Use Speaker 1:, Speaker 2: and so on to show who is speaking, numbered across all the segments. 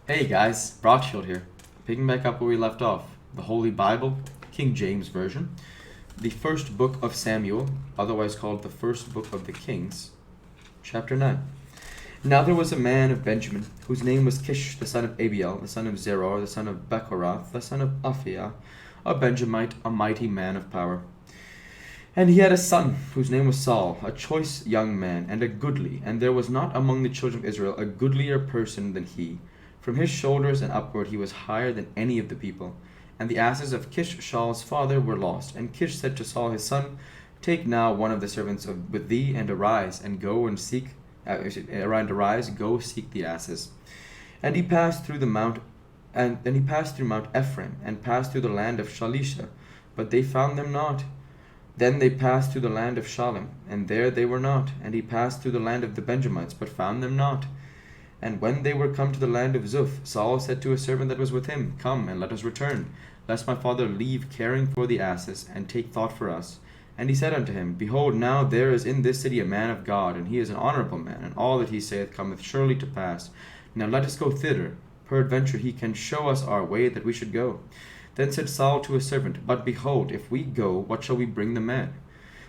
Speaker 1: Hey guys, Brockshield here. Picking back up where we left off. The Holy Bible, King James Version. The first book of Samuel, otherwise called the first book of the Kings, chapter 9. Now there was a man of Benjamin, whose name was Kish, the son of Abiel, the son of Zeror, the son of Bechorath, the son of Aphiah, a Benjamite, a mighty man of power. And he had a son, whose name was Saul, a choice young man, and a goodly, and there was not among the children of Israel a goodlier person than he. From his shoulders and upward he was higher than any of the people. And the asses of Kish, Saul's father, were lost. And Kish said to Saul his son, Take now one of the servants with thee, and arise, and go and seek, go seek the asses. And he passed through the mount, and he passed through Mount Ephraim, and passed through the land of Shalisha, but they found them not. Then they passed through the land of Shalem, and there they were not. And he passed through the land of the Benjamites, but found them not. And when they were come to the land of Zuph, Saul said to a servant that was with him, Come, and let us return, lest my father leave caring for the asses, and take thought for us. And he said unto him, Behold, now there is in this city a man of God, and he is an honorable man, and all that he saith cometh surely to pass. Now let us go thither. Peradventure he can show us our way that we should go. Then said Saul to his servant, But behold, if we go, what shall we bring the man?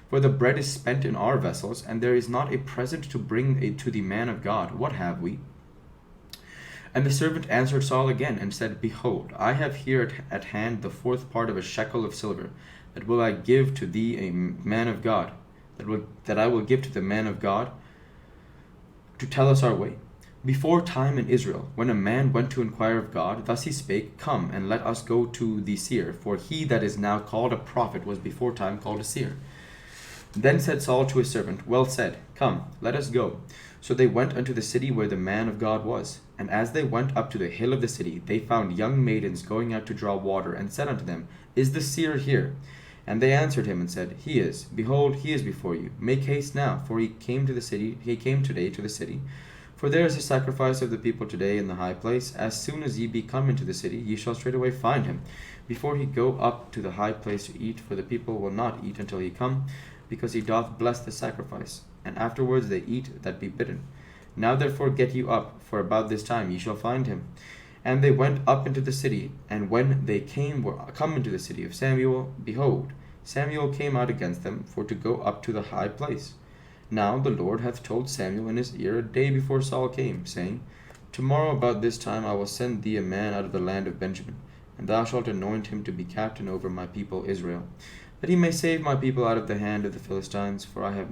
Speaker 1: For the bread is spent in our vessels, and there is not a present to bring to the man of God. What have we? And the servant answered Saul again, and said, Behold, I have here at hand the fourth part of a shekel of silver, that will I give to thee a man of God, that I will give to the man of God, to tell us our way. Before time in Israel, when a man went to inquire of God, thus he spake, Come, and let us go to the seer, for he that is now called a prophet was before time called a seer. Then said Saul to his servant, Well said, Come, let us go. So they went unto the city where the man of God was. And as they went up to the hill of the city, they found young maidens going out to draw water, and said unto them, Is the seer here? And they answered him and said, He is. Behold, he is before you. Make haste now, for he came today to the city. For there is a sacrifice of the people today in the high place. As soon as ye be come into the city, ye shall straightway find him, before he go up to the high place to eat, for the people will not eat until he come, because he doth bless the sacrifice, and afterwards they eat that be bidden. Now therefore get you up, for about this time ye shall find him. And they went up into the city, and when they were come into the city of Samuel, behold, Samuel came out against them, for to go up to the high place. Now the Lord hath told Samuel in his ear a day before Saul came, saying, Tomorrow about this time I will send thee a man out of the land of Benjamin, and thou shalt anoint him to be captain over my people Israel, that he may save my people out of the hand of the Philistines, for I have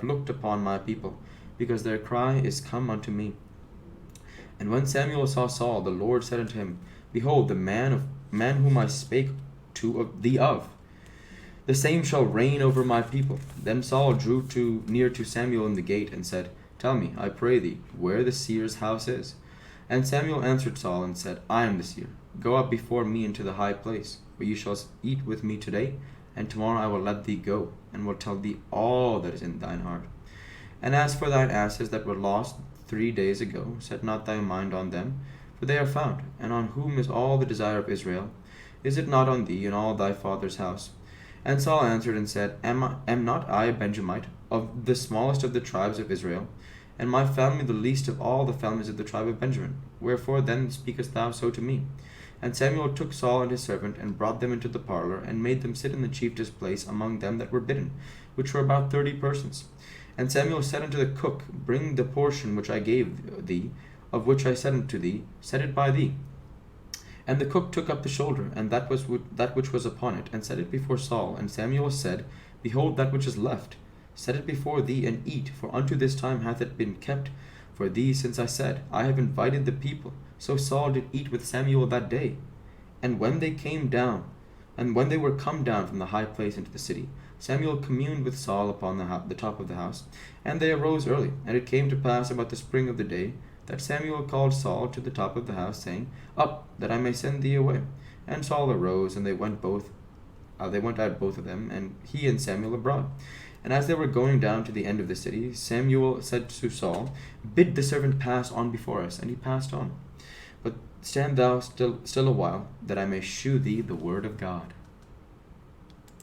Speaker 1: looked upon my people, because their cry is come unto me. And when Samuel saw Saul, the Lord said unto him, Behold, the man whom I spake to thee of, the same shall reign over my people. Then Saul drew near to Samuel in the gate, and said, Tell me, I pray thee, where the seer's house is. And Samuel answered Saul, and said, I am the seer. Go up before me into the high place, where ye shall eat with me today, and tomorrow I will let thee go, and will tell thee all that is in thine heart. And as for thine asses that were lost 3 days ago, set not thy mind on them, for they are found. And on whom is all the desire of Israel? Is it not on thee and all thy father's house? And Saul answered and said, Am not I a Benjamite, of the smallest of the tribes of Israel, and my family the least of all the families of the tribe of Benjamin? Wherefore then speakest thou so to me? And Samuel took Saul and his servant, and brought them into the parlor, and made them sit in the chiefest place among them that were bidden, which were about 30 persons. And Samuel said unto the cook, Bring the portion which I gave thee, of which I said unto thee, Set it by thee. And the cook took up the shoulder, and that which was upon it, and set it before Saul. And Samuel said, Behold that which is left, set it before thee, and eat, for unto this time hath it been kept for thee, since I said, I have invited the people. So Saul did eat with Samuel that day. And when they were come down from the high place into the city, Samuel communed with Saul upon the top of the house. And they arose early. And it came to pass about the spring of the day, that Samuel called Saul to the top of the house, saying, Up, that I may send thee away. And Saul arose, and they went out both of them, and he and Samuel abroad. And as they were going down to the end of the city, Samuel said to Saul, Bid the servant pass on before us. And he passed on. But stand thou still a while, that I may shew thee the word of God.